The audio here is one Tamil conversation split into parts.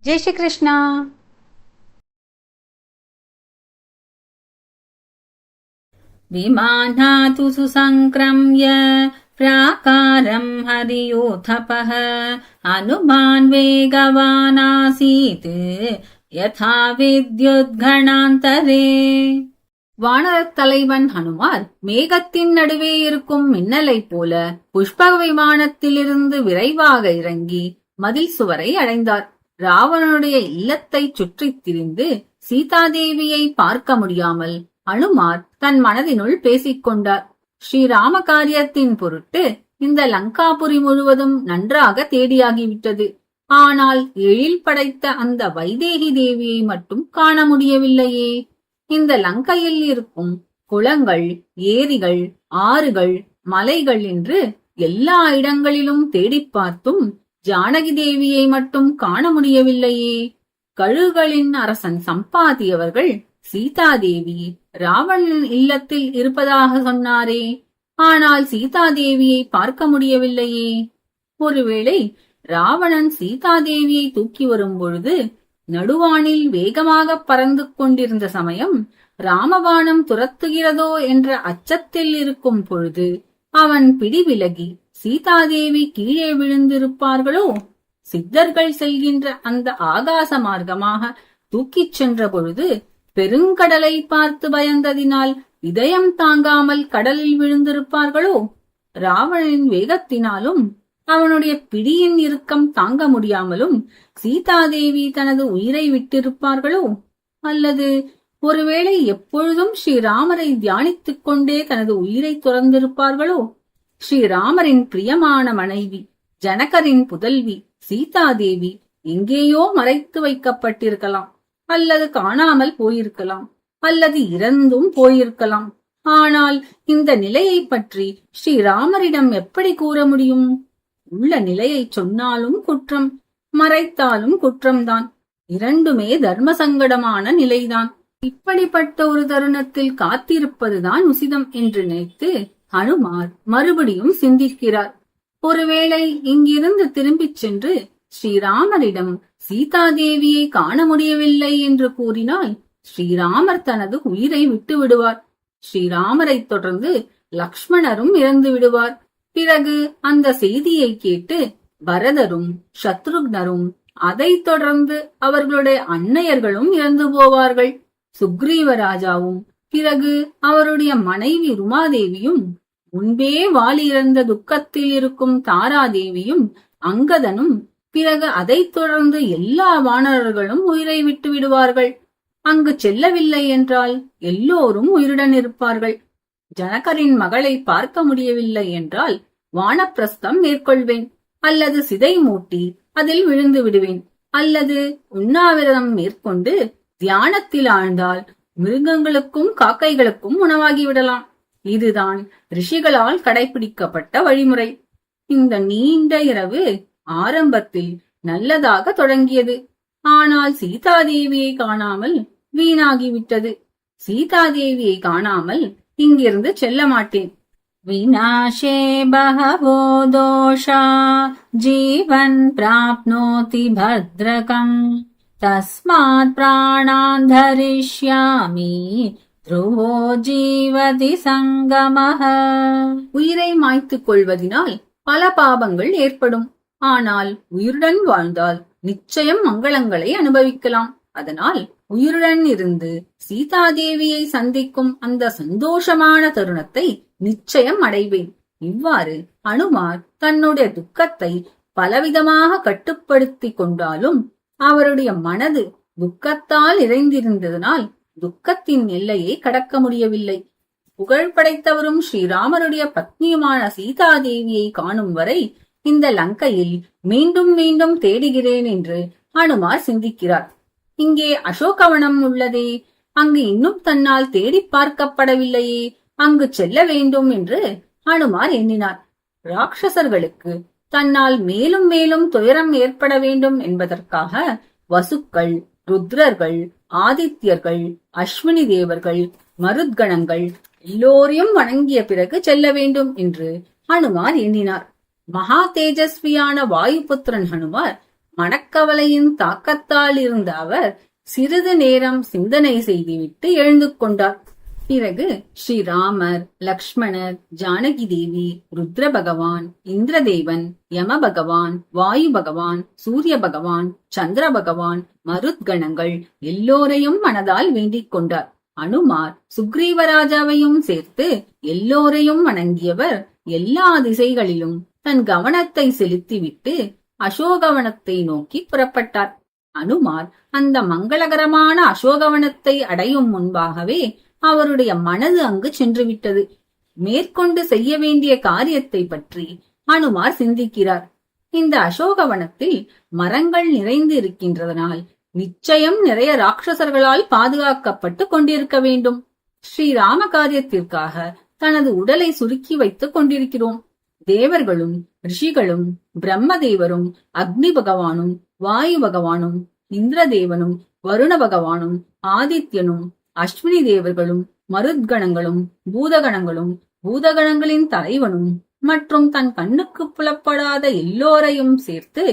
जय श्री कृष्णा। विमानातु सुसंक्रम्य प्राकारं हरियोथपः हनुमान् वेगवानासीत् यथा विद्युद्गणान्तरे. வானரத் தலைவன் ஹனுமார் மேகத்தின் நடுவே இருக்கும் மின்னலைப் போல புஷ்பக விமானத்திலிருந்து விரைவாக இறங்கி மதில் சுவரை அடைந்தார். ராவணனுடைய இல்லத்தை சுற்றித் திரிந்து சீதாதேவியை பார்க்க முடியாமல் அனுமார் தன் மனதினுள் பேசிக்கொண்டார். ஸ்ரீராம காரியத்தின் பொருட்டு இந்த லங்காபுரி முழுவதும் நன்றாக தேடியாகிவிட்டது. ஆனால் எழில் படைத்த அந்த வைதேகி தேவியை மட்டும் காண முடியவில்லையே. இந்த லங்கையில் இருக்கும் குளங்கள், ஏரிகள், ஆறுகள், மலைகள் என்று எல்லா இடங்களிலும் தேடிப் பார்த்தும் ஜானகி தேவியை மட்டும் காண முடியவில்லையே. கழுகுகளின் அரசன் சம்பாதி அவர்கள் சீதாதேவி ராவணன் இல்லத்தில் இருப்பதாக சொன்னாரே, ஆனால் சீதாதேவியை பார்க்க முடியவில்லையே. ஒருவேளை ராவணன் சீதாதேவியை தூக்கி வரும் பொழுது நடுவானில் வேகமாக பறந்து கொண்டிருந்த சமயம் ராமபாணம் துரத்துகிறதோ என்ற அச்சத்தில் இருக்கும் பொழுது அவன் பிடி விலகி சீதாதேவி கீழே விழுந்திருப்பார்களோ? சித்தர்கள் செல்கின்ற அந்த ஆகாச மார்க்கமாக தூக்கிச் சென்ற பொழுது பெருங்கடலை பார்த்து பயந்ததினால் இதயம் தாங்காமல் கடலில் விழுந்திருப்பார்களோ? ராவணனின் வேகத்தினாலும் அவனுடைய பிடியின் இறுக்கம் தாங்க முடியாமலும் சீதாதேவி தனது உயிரை விட்டிருப்பார்களோ? அல்லது ஒருவேளை எப்பொழுதும் ஸ்ரீராமரை தியானித்துக் கொண்டே தனது உயிரை துறந்திருப்பார்களோ? ஸ்ரீராமரின் பிரியமான மனைவி, ஜனகரின் புதல்வி சீதாதேவி எங்கேயோ மறைத்து வைக்கப்பட்டிருக்கலாம், அல்லது காணாமல் போயிருக்கலாம், அல்லது இறந்தும் போயிருக்கலாம். ஆனால் இந்த நிலையை பற்றி ஸ்ரீராமரிடம் எப்படி கூற முடியும்? உள்ள நிலையை சொன்னாலும் குற்றம், மறைத்தாலும் குற்றம்தான். இரண்டுமே தர்ம சங்கடமான நிலைதான். இப்படிப்பட்ட ஒரு தருணத்தில் காத்திருப்பதுதான் உசிதம் என்று நினைத்து ஹனுமார் மறுபடியும் சிந்திக்கிறார். ஒருவேளை இங்கிருந்து திரும்பிச் சென்று ஸ்ரீராமரிடம் சீதாதேவியை காண முடியவில்லை என்று கூறினால் ஸ்ரீராமர் தனது உயிரை விட்டு விடுவார். ஸ்ரீராமரை தொடர்ந்து லக்ஷ்மணரும் இறந்து விடுவார். பிறகு அந்த செய்தியை கேட்டு பரதரும் சத்ருக்னரும், அதைத் தொடர்ந்து அவர்களுடைய அன்னையர்களும் இறந்து போவார்கள். சுக்ரீவராஜாவும், பிறகு அவருடைய மனைவி ருமாதேவியும், முன்பே வாலி இறந்த துக்கத்தில் இருக்கும் தாராதேவியும், அங்கதனும், பிறகு அதைத் தொடர்ந்து எல்லா வானரர்களும் உயிரை விட்டு விடுவார்கள். அங்கு செல்லவில்லை என்றால் எல்லோரும் உயிருடன் இருப்பார்கள். ஜனகரின் மகளை பார்க்க முடியவில்லை என்றால் வானப்பிரஸ்தம் மேற்கொள்வேன், அல்லது சிதை மூட்டி அதில் விழுந்து விடுவேன், அல்லது உண்ணாவிரதம் மேற்கொண்டு தியானத்தில் ஆழ்ந்தால் மிருகங்களுக்கும் காக்கைகளுக்கும் உணவாகிவிடலாம். இதுதான் ரிஷிகளால் கடைபிடிக்கப்பட்ட வழிமுறை. இந்த நீண்ட இரவு ஆரம்பத்தில் நல்லதாக தொடங்கியது. ஆனால் சீதாதேவியை காணாமல் வீணாகிவிட்டது. சீதாதேவியை காணாமல் இங்கிருந்து செல்ல மாட்டேன். விநாசே பஹவோ தோஷா ஜீவன் பிராப்னோதி பத்ரகம் தஸ்மாத் பிராணான் தரிஷ்யாமி த்ருவோ ஜீவதி சங்கமஹ. உயிரை மாய்த்துக் கொள்வதினால் பல பாபங்கள் ஏற்படும். ஆனால் உயிருடன் வாழ்ந்தால் நிச்சயம் மங்களங்களை அனுபவிக்கலாம். அதனால் உயிருடன் இருந்து சீதாதேவியை சந்திக்கும் அந்த சந்தோஷமான தருணத்தை நிச்சயம் அடைவேன். இவ்வாறு அனுமார் தன்னுடைய துக்கத்தை பலவிதமாக கட்டுப்படுத்தி கொண்டாலும் அவருடைய மனது துக்கத்தால் இறைந்திருந்ததனால் துக்கத்தின் எல்லையை கடக்க முடியவில்லை. புகழ் படைத்தவரும் ஸ்ரீராமருடைய பத்னியுமான சீதாதேவியை காணும் வரை இந்த லங்கையில் மீண்டும் மீண்டும் தேடுகிறேன் என்று அனுமார் சிந்திக்கிறார். இங்கே அசோகவனம் உள்ளதே, அங்கு இன்னும் தன்னால் தேடி பார்க்கப்படவில்லையே, அங்கு செல்ல வேண்டும் என்று அனுமார் எண்ணினார். ராட்சசர்களுக்கு தன்னால் மேலும் மேலும் துயரம் ஏற்பட வேண்டும் என்பதற்காக வசுக்கள், ருத்ரர்கள், ஆதித்யர்கள், அஸ்வினி தேவர்கள், மருத்கணங்கள் எல்லோரையும் வணங்கிய பிறகு செல்ல வேண்டும் என்று ஹனுமார் எண்ணினார். மகா தேஜஸ்வியான வாயுபுத்திரன் ஹனுமார் மனக்கவலையின் தாக்கத்தால் இருந்த அவர் சிறிது நேரம் சிந்தனை செய்துவிட்டு எழுந்து கொண்டார். பிறகு ஸ்ரீராமர், லக்ஷ்மணர், ஜானகி தேவி, ருத்ர பகவான், இந்திரதேவன், யம பகவான், வாயு பகவான், சூரிய பகவான், சந்திர பகவான், மருத்கணங்கள் எல்லோரையும் மனதால் வேண்டிக் கொண்டார். அனுமார் சுக்ரீவராஜாவையும் சேர்த்து எல்லோரையும் வணங்கியவர் எல்லா திசைகளிலும் தன் கவனத்தை செலுத்திவிட்டு அசோகவனத்தை நோக்கி புறப்பட்டார். அனுமார் அந்த மங்களகரமான அசோகவனத்தை அடையும் முன்பாகவே அவருடைய மனது அங்கு சென்றுவிட்டது. மேற்கொண்டு செய்ய வேண்டிய காரியத்தை பற்றி அனுமார் சிந்திக்கிறார். இந்த அசோகவனத்தில் மரங்கள் நிறைந்து இருக்கின்றதனால் நிச்சயம் நிறைய ராட்சசர்களால் பாதுகாக்கப்பட்டு கொண்டிருக்க வேண்டும். ஸ்ரீராம காரியத்திற்காக தனது உடலை சுருக்கி வைத்துக் கொண்டிருக்கிறோம். தேவர்களும் ரிஷிகளும் பிரம்மதேவரும் அக்னி பகவானும் வாயு பகவானும் இந்திரதேவனும் வருண பகவானும் ஆதித்யனும் அஸ்வினி தேவர்களும் மருத்கணங்களும் பூதகணங்களும் பூதகணங்களின் தலைவனும் மற்றும் தன் கண்ணுக்கு புலப்படாத எல்லோரையும் சேர்த்து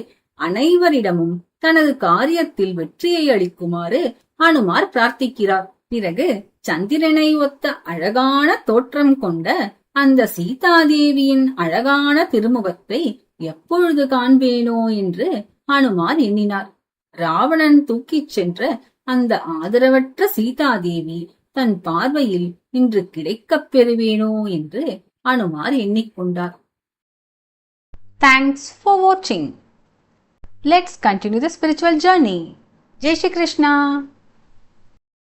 அனைவரிடமும் தனது காரியத்தில் வெற்றியை அளிக்குமாறு அனுமார் பிரார்த்திக்கிறார். பிறகு சந்திரனை ஒத்த அழகான தோற்றம் கொண்ட அந்த சீதாதேவியின் அழகான திருமுகத்தை எப்பொழுது காண்பேனோ என்று அனுமார் எண்ணினார். ராவணன் தூக்கிச் சென்ற அந்த ஆதரவற்ற சீதாதேவி தன் பார்வையில் இன்று கிடைக்கப் பெறுவேனோ என்று Anumar எண்ணிக்கொண்டார். Thanks for watching. Let's continue the spiritual journey. Jai Shri Krishna.